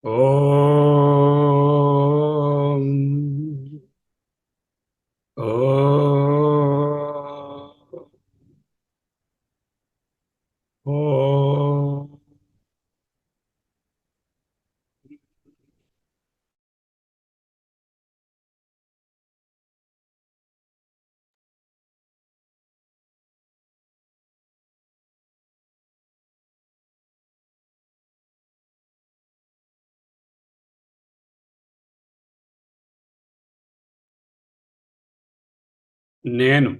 ఓం ఓం ఓం నేను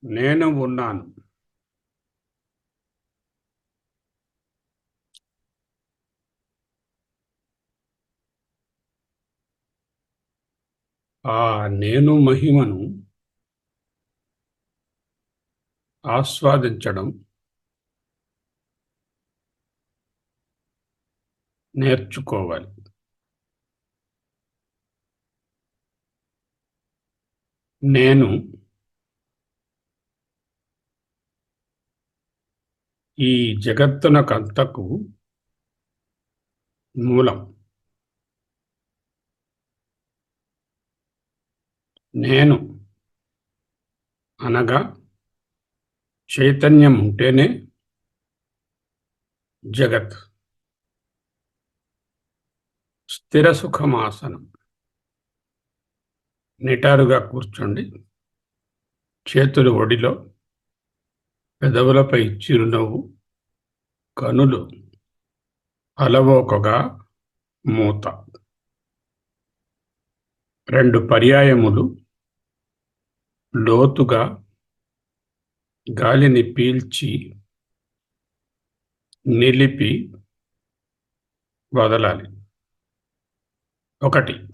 నేను ఉన్నాను. ఆ నేను మహిమను ఆస్వాదించడం నేర్చుకోవాలి. నేను ఈ జగత్తునకంతకు మూలం. నేను అనగా చైతన్యం ఉంటేనే జగత్. స్థిర సుఖమాసనం. నిటారుగా కూర్చోండి. చేతులు ఒడిలో, పెదవులపై చిరునవ్వు, కనులు అలవోకగా మూత. 2 పర్యాయములు లోతుగా గాలిని పీల్చి నిలిపి వదలాలి. 1,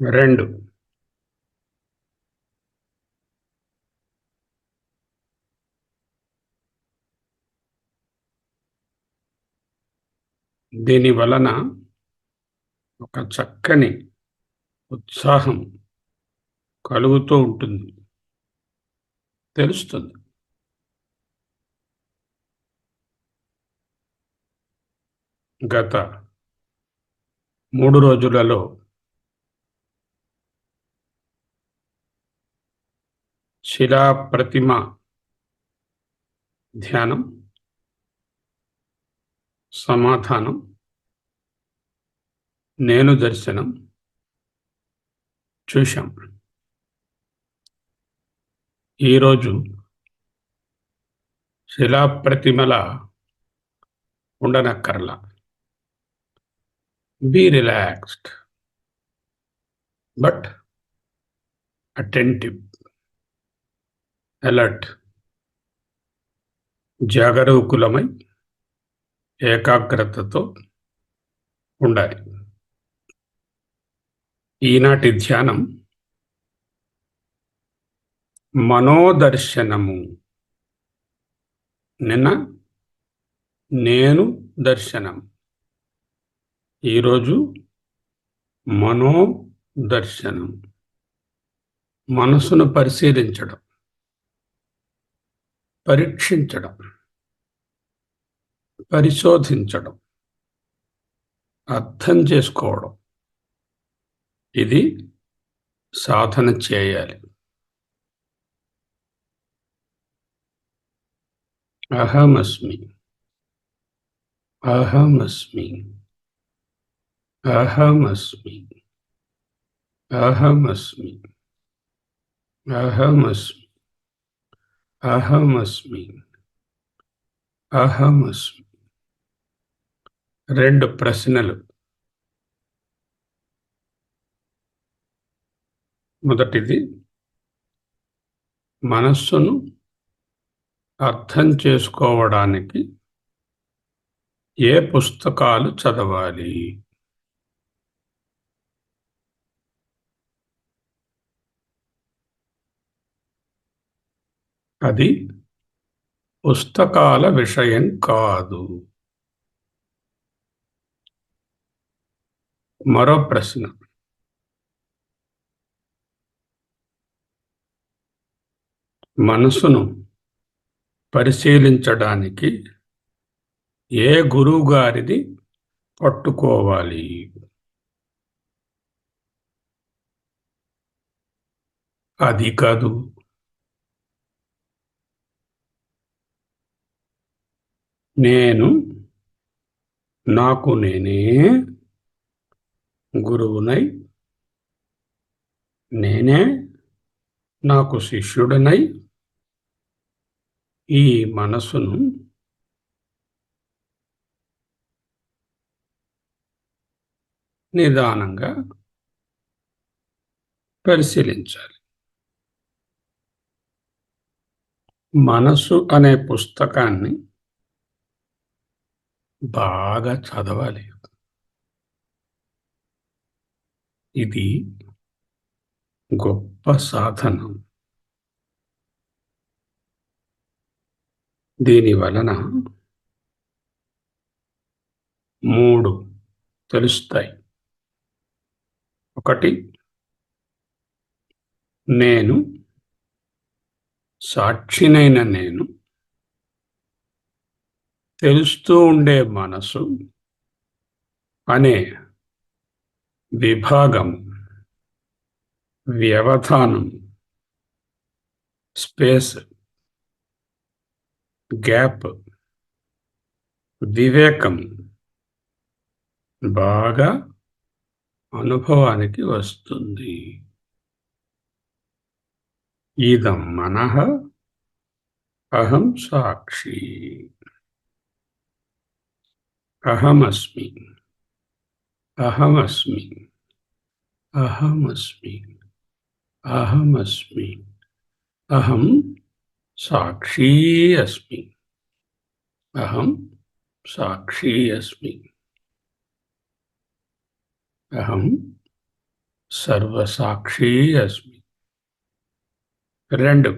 2. దీని వలన ఒక చక్కని ఉత్సాహం కలుగుతూ ఉంటుంది. తెలుస్తుంది. గత 3 రోజులలో శిలా ప్రతిమ ధ్యానం, సమాధానం, నేను దర్శనం చూశాం. ఈరోజు శిలాప్రతిమల ఉండనక్కర్లా. Be relaxed but attentive, alert. జాగరూకులమై ఏకాగ్రతతో ఉండాలి. ఈనాటి ధ్యానం మనోదర్శనము. నిన్న నేను దర్శనం. ఈరోజు మనోదర్శనం. మనసును పరిశీలించడం, పరీక్షించడం, పరిశోధించడం, అర్థం చేసుకోవడం. ఇది సాధన చేయాలి. అహమస్మి, అహమస్మి, అహమస్మి, అహమస్మి, అహమస్మి, అహమస్మి, అహమస్మి. 2 ప్రశ్నలు. మొదటిది, మనస్సును అర్థం చేసుకోవడానికి ఏ పుస్తకాలు చదవాలి? అది పుస్తకాల విషయం కాదు. మరో ప్రశ్న. మనసును పరిశీలించడానికి ఏ గురువుగారిని పట్టుకోవాలి? అది కాదు. నేను నాకు నేనే గురువునై, నేనే నాకు శిష్యుడనై ఈ మనసును నిదానంగా పరిశీలించాలి. మనసు అనే పుస్తకాన్ని బాగా చదవాలి. ఇది గొప్ప సాధనం. దీని వలన 3 తెలుస్తాయి. 1, నేను, సాక్షినైన నేను, తెలుస్తూ ఉండే మనసు అనే విభాగం, వ్యవధానం, స్పేస్, గ్యాప్, వివేకం బాగా అనుభవానికి వస్తుంది. ఇదం మనః అహం సాక్షి. అహమస్మి, అహమస్మి, అహమస్మి, అహమస్మి, అహం సాక్షీ అస్మి, అహం సాక్షీ అస్మి, అహం సర్వసాక్షీ అస్మి. 2,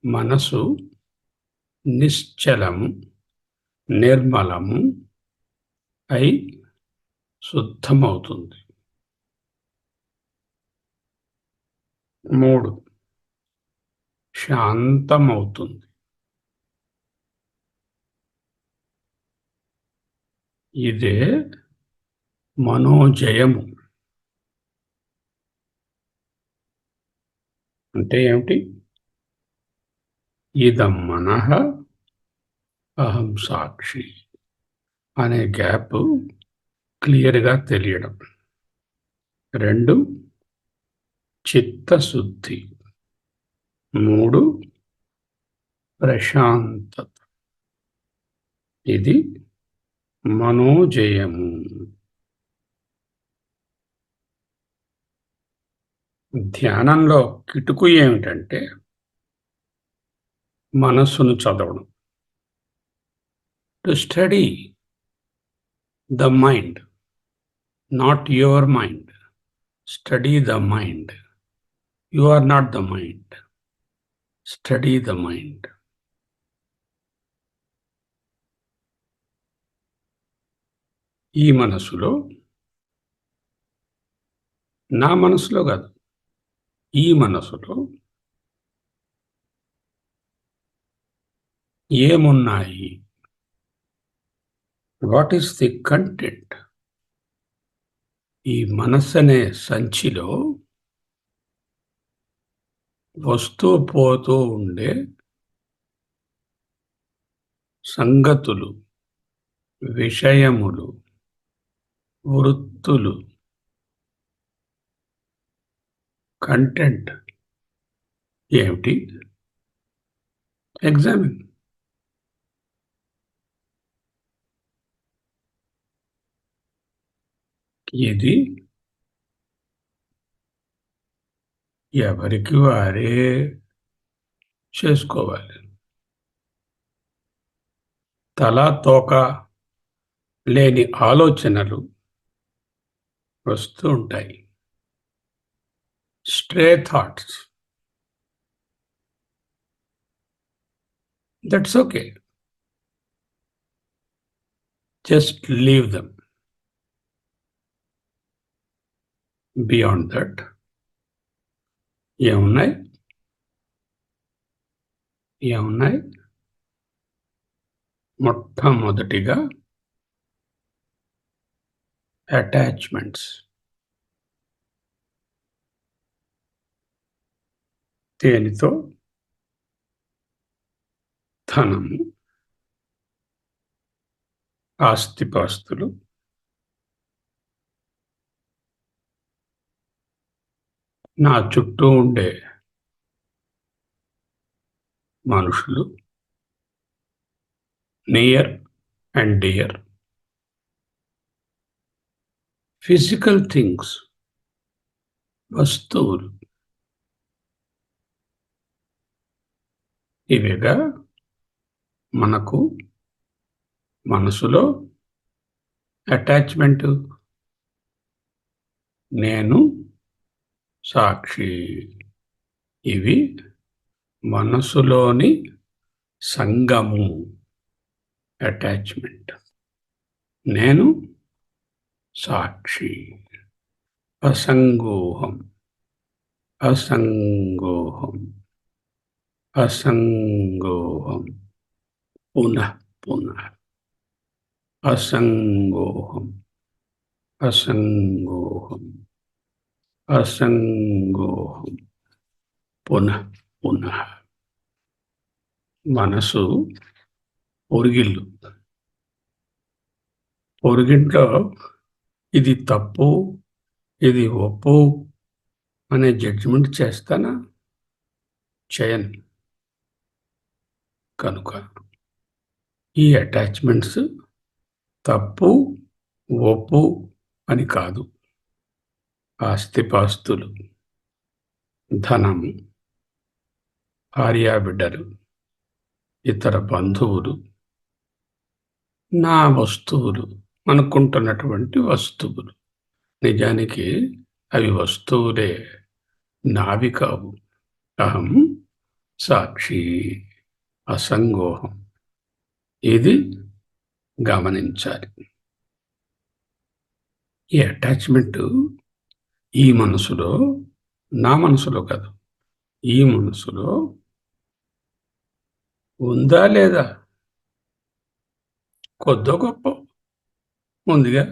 మనసు నిశ్చలము, నిర్మలము అయి శుద్ధమవుతుంది. 3, శాంతమవుతుంది. ఇదే మనోజయము. అంటే ఏమిటి? ఇదం మనః అహం సాక్షి అనే గ్యాప్ క్లియర్గా తెలియడం. 2, చిత్తశుద్ధి. 3, ప్రశాంతత. ఇది మనోజయము. ధ్యానంలో కిటుకు ఏమిటంటే మనస్సును చదవడం. To study the mind, not your mind. Study the mind. You are not the mind. Study the mind. ఈ మనసులో, నా మనసులో కాదు, ఈ మనసులో ఏమున్నాయి? What is the content? ఈ మనస్సు అనే సంచిలో వస్తూ పోతూ ఉండే సంగతులు, విషయములు, వృత్తులు, కంటెంట్ ఏమిటి? ఎగ్జామిన్. ఇది ఎవరికి వారే చేసుకోవాలి. తల తోక లేని ఆలోచనలు వస్తూ ఉంటాయి. Stray thoughts. That's okay. Just leave them. Beyond that ఏమున్నాయి? మొట్టమొదటిగా అటాచ్మెంట్స్. దేనితో? ధనము, ఆస్తిపాస్తులు, నా చుట్టూ ఉండే మనుషులు, near and dear, physical things, వస్తువులు. ఇవిగా మనకు మనసులో అటాచ్మెంట్. నేను సాక్షి. ఇవి మనసులోని సంగము, అటాచ్మెంట్. నేను సాక్షి. అసంగోహం, అసంగోహం, అసంగోహం. పునః పునః అసంగోహం, అసంగోహం, అసంగోహం. పునః పునః. మనసు పొరుగిల్లు. పొరుగింట్లో ఇది తప్పు, ఇది ఒప్పు అనే జడ్జిమెంట్ చేస్తానా? చేయను. కనుక ఈ అటాచ్మెంట్స్ తప్పు, ఒప్పు అని కాదు. ఆస్తిపాస్తులు, ధనము, భార్యాబిడ్డలు, ఇతర బంధువులు, నా వస్తువులు, అనుకుంటున్నటువంటి వస్తువులు. నిజానికి అవి వస్తువులే, నావి కావు. అహం సాక్షి, అసంగోహం. ఇది గమనించాలి. ఈ అటాచ్మెంట్ ఈ మనసులో, నా మనసులో కాదు, ఈ మనసులో ఉందా లేదా? కొద్దో గొప్ప ముందుగా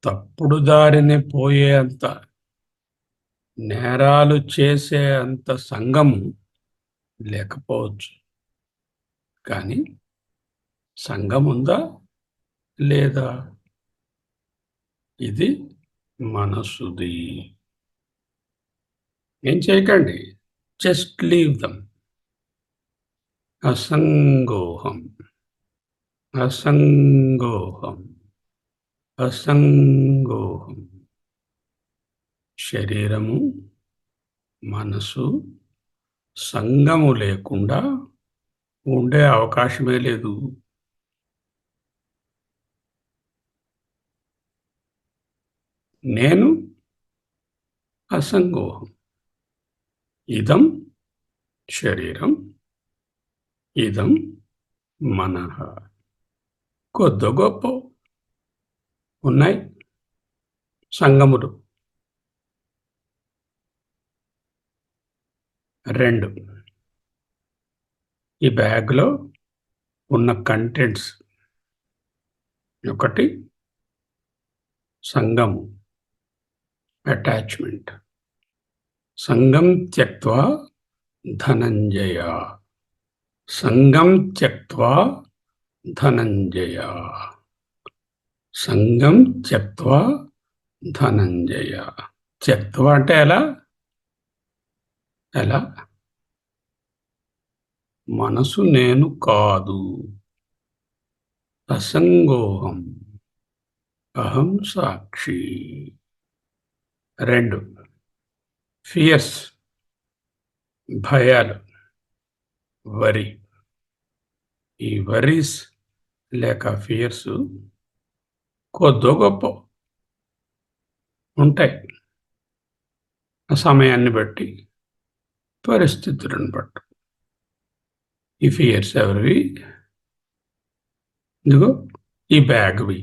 తప్పుడు దారిని పోయే అంత, నేరాలు చేసే అంత సంఘము లేకపోవచ్చు. కానీ సంఘం ఉందా లేదా? ఇది మనసుది. ఏం చేయకండి, జస్ట్ లీవ్ దమ్. అసంగోహం, అసంగోహం, అసంగోహం. శరీరము, మనసు సంగము లేకుండా ఉండే అవకాశమే లేదు. నేను అసంగోహం. ఇదం శరీరం, ఇదం మనః. కొద్దో గొప్ప ఉన్నాయి సంగములు. 2, ఈ బ్యాగ్లో ఉన్న కంటెంట్స్. 1 సంగము, అటాచ్మెంట్. సంగం త్యక్త్వా ధనంజయ, సంగం త్యక్త్వా ధనంజయ, సంగం త్యక్త్వా ధనంజయ. త్యక్త్వా అంటే ఎలా? మనసు నేను కాదు. అసంగోహం, అహం సాక్షి. 2 ఫియర్స్, భయాలు, వరి. ఈ వరీస్ లేక ఫియర్స్ కొద్దో గొప్ప ఉంటాయి. ఆ సమయాన్ని బట్టి, పరిస్థితులను బట్టి. ఈ ఫియర్స్ ఎవరివి? ఇదిగో ఈ బ్యాగ్వి.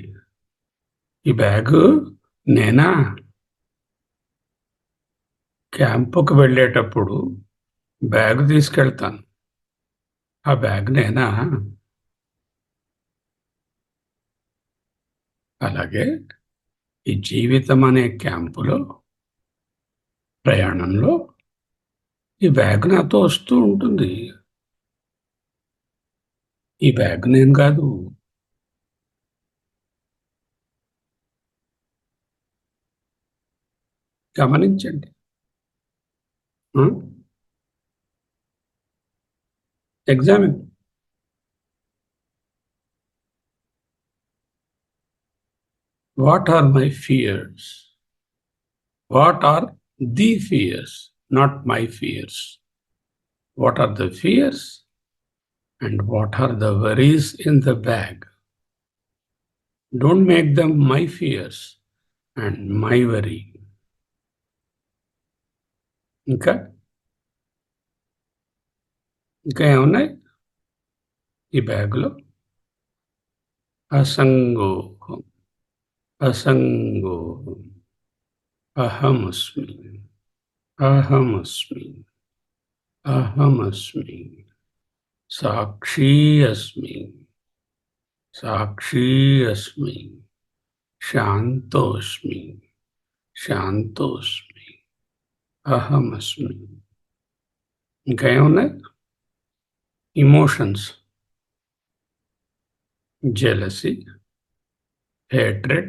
ఈ బ్యాగు నేనా? క్యాంపుకు వెళ్ళేటప్పుడు బ్యాగు తీసుకెళ్తాను. ఆ బ్యాగ్ నేనా? అలాగే ఈ జీవితం అనే క్యాంపులో, ప్రయాణంలో ఈ బ్యాగ్ నాతో వస్తూ ఉంటుంది. ఈ బ్యాగ్ నేను కాదు. గమనించండి. Examine. What are my fears? What are the fears? Not my fears. What are the fears? And what are the worries in the bag? Don't make them my fears and my worry. ఇంకా ఇంకా ఏమున్నాయి ఈ బ్యాగులో? అసంగోహం, అసంగోహం, అహమస్మి, అహమస్మి, అహమస్మి, సాక్షీ అస్మి, సాక్షీ అస్మి, శాంతోస్మి, శాంతోస్మి, అహమస్మి. ఇంకా ఏమున్నాయి? Emotions, jealousy, hatred,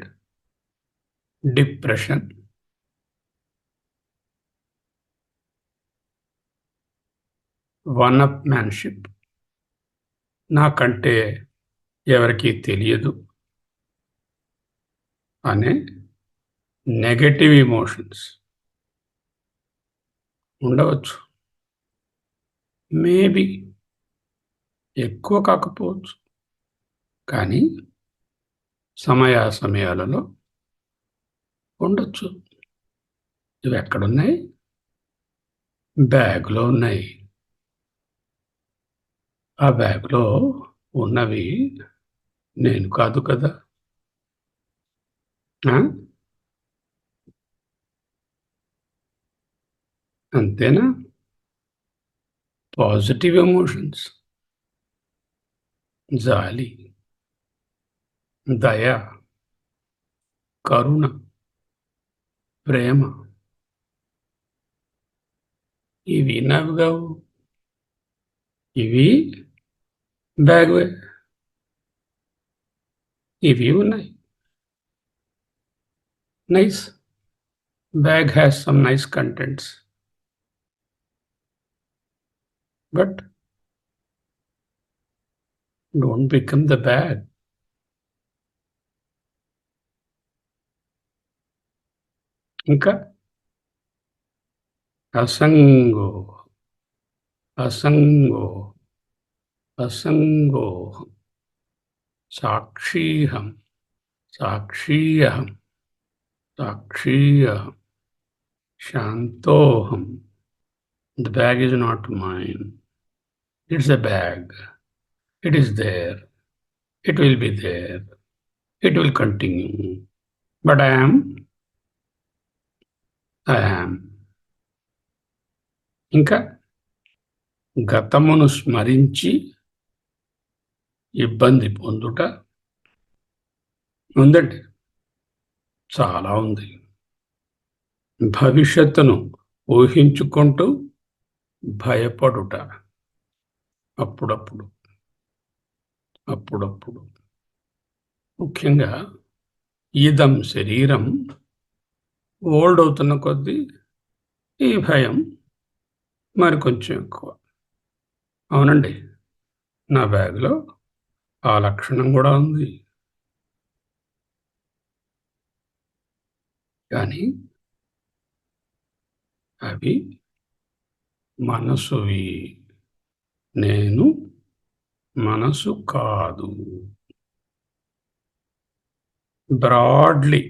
depression, one-upmanship, నాకంటే ఎవరికీ తెలియదు అనే నెగటివ్ ఇమోషన్స్ ఉండవచ్చు. మేబీ ఎక్కువ కాకపోవచ్చు, కానీ సమయాలలో ఉండొచ్చు. ఇవి ఎక్కడున్నాయి? బ్యాగ్లో ఉన్నాయి. ఆ బ్యాగ్లో ఉన్నవి నేను కాదు కదా. అంతేనా? పాజిటివ్ ఎమోషన్స్, జాలి, దయ, కరుణ, ప్రేమ, ఇవి నావి కావు. ఇవి బ్యాగ్వే. ఇవి ఉన్నాయి. Nice. Bag has some nice contents. But don't become the bag. ఇంకా అసంగో, అసంగో, అసంగోహం, సాక్షీహం, సాక్షీయహం, సాక్షీయహం, శాంతోహం. The bag is not mine. It's a bag. It is there. It will be there. It will continue. But I am. ఇంకా గతమును స్మరించి ఇబ్బంది పొందుట ఉందండి, చాలా ఉంది. భవిష్యత్తును ఊహించుకుంటూ భయపడుట అప్పుడప్పుడు, అప్పుడప్పుడు. ముఖ్యంగా ఇదం శరీరం ఓల్డ్ అవుతున్న కొద్దీ ఈ భయం మరి కొంచెం ఎక్కువ. అవునండి, నా బ్యాగ్లో ఆ లక్షణం కూడా ఉంది. కానీ అవి మనసువి, నేను మనసు కాదు. బ్రాడ్లీ,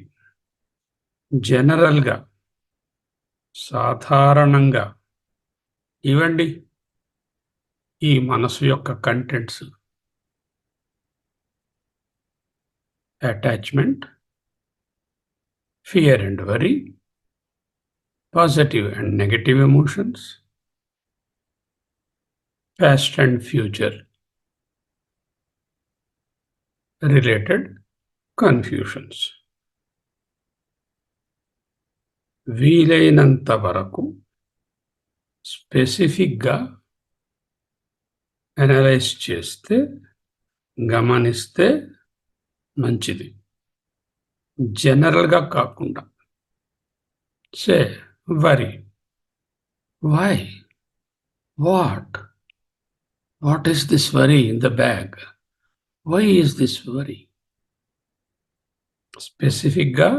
జనరల్గా, సాధారణంగా ఇవండి ఈ మనసు యొక్క contents. Attachment, fear and worry, positive and negative emotions, past and future related confusions. వీలైనంత వరకు స్పెసిఫిక్గా అనలైజ్ చేస్తే, గమనిస్తే మంచిది. జనరల్గా కాకుండా. Say worry, why, what, what is this worry in the bag, why is this worry. స్పెసిఫిక్గా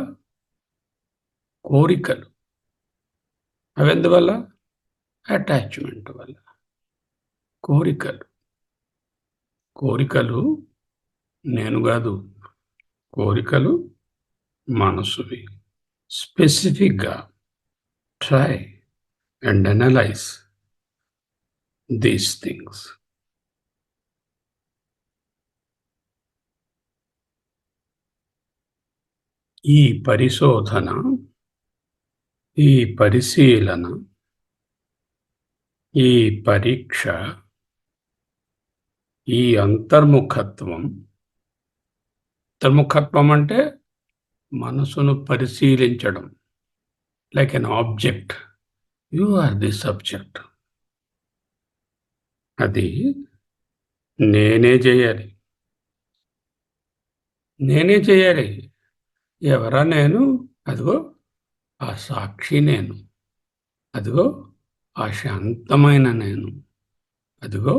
కోరికలు, అవెందువల్ల? అటాచ్మెంట్ వల్ల. కోరికలు కోరికలు నేను కాదు, కోరికలు మనసువి. స్పెసిఫిక్గా try and analyse these things. ఈ పరిశోధన, ఈ పరిశీలన, ఈ పరీక్ష, ఈ అంతర్ముఖత్వం. అంతర్ముఖత్వం అంటే మనసును పరిశీలించడం. Like an object, you are the subject. అది నేనే చేయాలి. నేనే చేయాలి. ఎవరా నేను? అదిగో ఆ సాక్షి నేను. అదిగో ఆ శాంతమైన నేను. అదిగో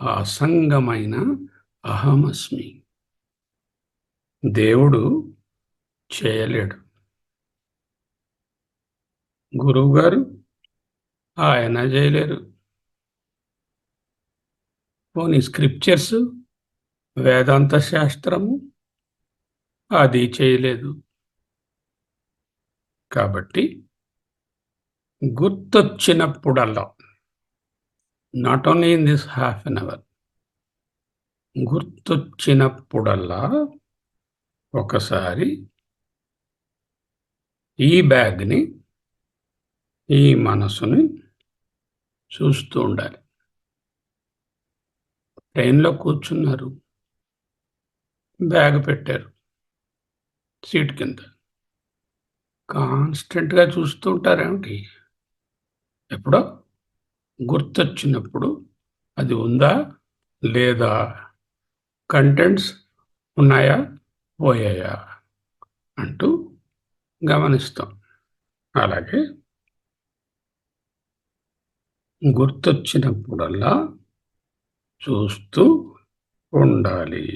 ఆ అసంగమైన అహమస్మి. దేవుడు చేయలేడు. గురువుగారు ఆయన చేయలేరు. పోనీ స్క్రిప్చర్స్, వేదాంత శాస్త్రము అది చేయలేదు. కాబట్టి గుర్తొచ్చినప్పుడల్లా, not only in this half an hour, గుర్తొచ్చినప్పుడల్లా ఒకసారి ఈ బ్యాగ్ని, ఈ మనసుని చూస్తూ ఉండాలి. ట్రైన్లో కూర్చున్నారు, బ్యాగ్ పెట్టారు సీట్ కింద. కాన్స్టెంట్గా చూస్తూ ఉంటారేమిటి? ఎప్పుడో గుర్తొచ్చినప్పుడు అది ఉందా లేదా, కంటెంట్స్ ఉన్నాయా పోయాయా అంటూ గమనిస్తాం. అలాగే గుర్తొచ్చినప్పుడల్లా చూస్తూ ఉండాలి.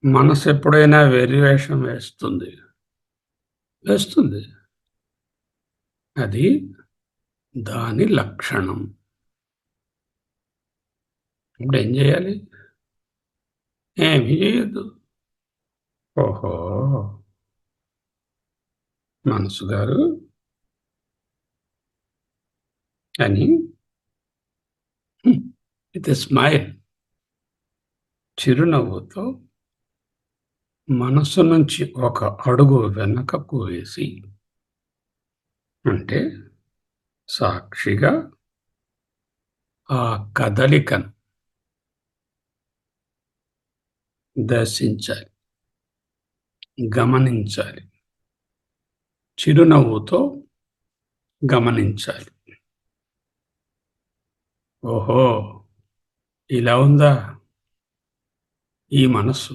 మనసు ఎప్పుడైనా వెర్రివేషం వేస్తుంది. అది దాని లక్షణం. ఇప్పుడు ఏం చేయాలి? ఏమీ చేయొద్దు. ఓహో, మనసు గారు అని విత్ ఎ స్మైల్, చిరునవ్వుతో మనసు నుంచి ఒక అడుగు వెనకకు వేసి, అంటే సాక్షిగా ఆ కదలికను దర్శించాలి, గమనించాలి. చిరునవ్వుతో గమనించాలి. ఓహో, ఇలా ఉందా ఈ మనస్సు?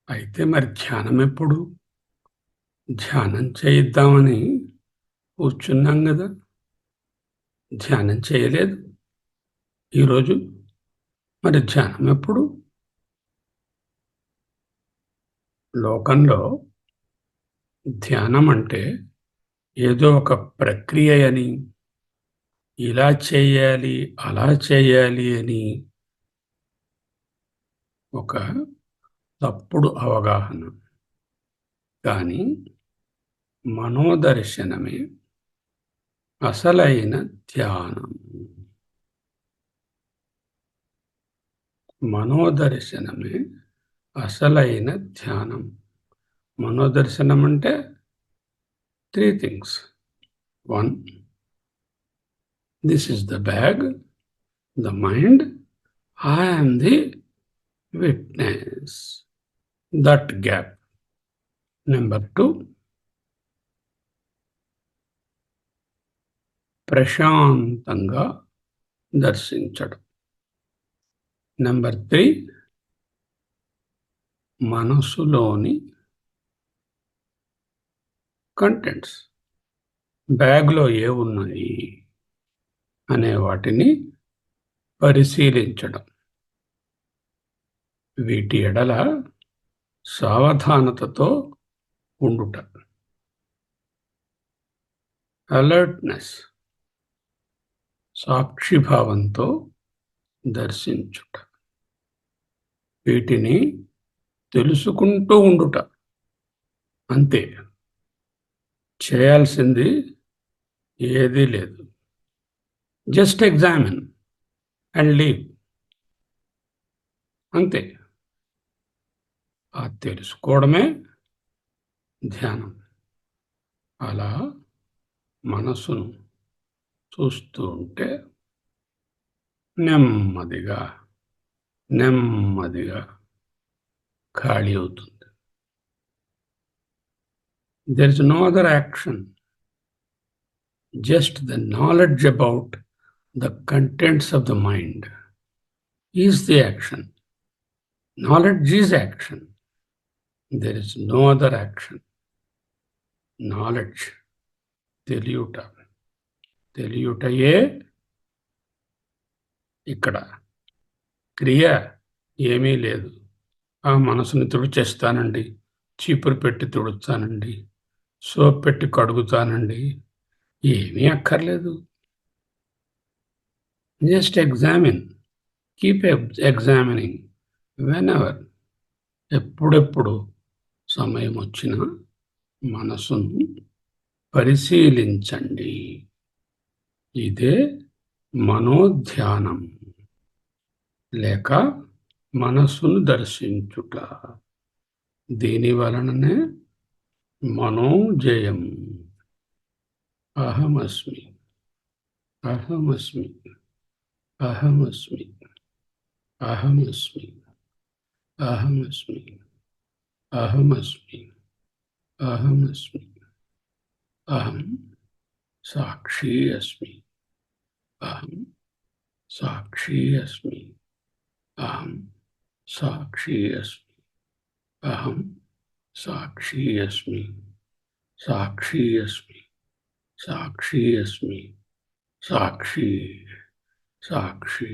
అయితే మరి ధ్యానం ఎప్పుడు? ధ్యానం చేయిద్దామని కూర్చున్నాం కదా, ధ్యానం చేయలేదు ఈరోజు. మరి ధ్యానం ఎప్పుడు? లోకంలో ధ్యానం అంటే ఏదో ఒక ప్రక్రియ అని, ఇలా చేయాలి అలా చేయాలి అని ఒక తప్పుడు అవగాహన. కానీ మనోదర్శనమే అసలైన ధ్యానం. మనోదర్శనమే అసలైన ధ్యానం. మనోదర్శనం అంటే 3 things. 1, this is the bag, the mind, I am the witness. That gap. Number 2, ప్రశాంతంగా దర్శించడం. నెంబర్ 3, మనసులోని కంటెంట్స్, బ్యాగ్లో ఏమున్నాయి అనే వాటిని పరిశీలించడం. వీటి ఎడల సావధానతతో ఉండుట. అలర్ట్నెస్, సాక్షిభావంతో దర్శించుట. వీటిని తెలుసుకుంటూ ఉండుట. అంతే, చేయాల్సింది ఏదీ లేదు. Just examine and leave. అంతే. ఆ తెలుసుకోవడమే ధ్యానం. అలా మనసును చూస్తూ ఉంటే నెమ్మదిగా నెమ్మదిగా ఖాళీ అవుతుంది. There is no other action. Just the knowledge about the contents of the mind is the action. Knowledge is action. There is no other action. Knowledge, తెలియుట. తెలియుటయే ఇక్కడ. క్రియ ఏమీ లేదు. ఆ మనసుని తుడిచేస్తానండి, చీపురు పెట్టి తుడుస్తానండి, సోప్ పెట్టి కడుగుతానండి, ఏమీ అక్కర్లేదు. Just examine, keep examining whenever. ఎప్పుడెప్పుడు సమయం వచ్చినా మనసును పరిశీలించండి. ఇదే మనోధ్యానం లేక మనస్సును దర్శించుట. దీని వలననే మనోజయం. అహమస్మి, అహమస్మి, అహమస్మి, అహమస్మి, అహమస్మి, అహమస్మి, అహమస్మి, అహం సాక్షి అస్మి, అహం సాక్షి అస్మి, అహం సాక్షి అస్మి, అహం సాక్షి అస్మి, సాక్షి అస్మి, సాక్షి అస్మి, సాక్షి, సాక్షి,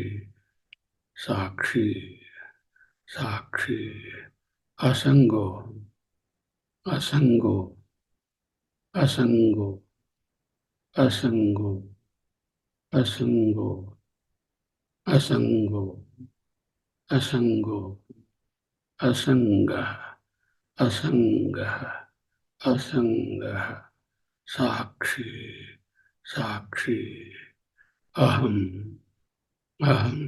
సాక్షి, సాక్షి. అసంగో, అసంగో, అసంగో, అసంగో, అసంగో, అసంగో, అసంగో, అసంగ, అసంగ, అసంగ. సాక్షి, సాక్షి. అహం, అహం,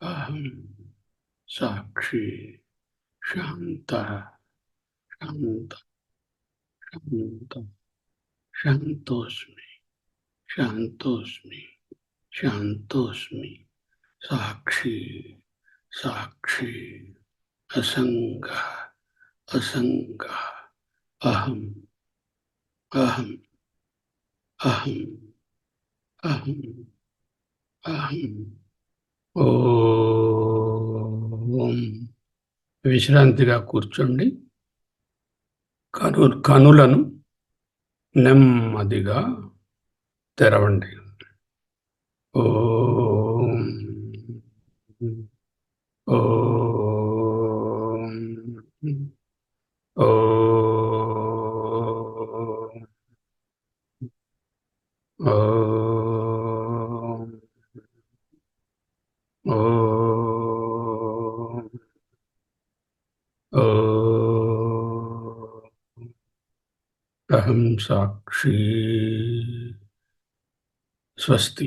అహం సాక్షి. శాంత, శాంత, శాంత, శాంతోస్మి, శాంతోస్మి, శాంతోస్మి. సాక్షి, సాక్షి. అసంగ, అసంగ. అహం, అహం, అహం, అహం, అహం. ఓం. విశ్రాంతిగా కూర్చోండి. కనులను నెమ్మదిగా తెరవండి. ఓం, ఓం, ఓం, ఓం, ఓం, ఓం. అహం సాక్షి. స్వస్తి.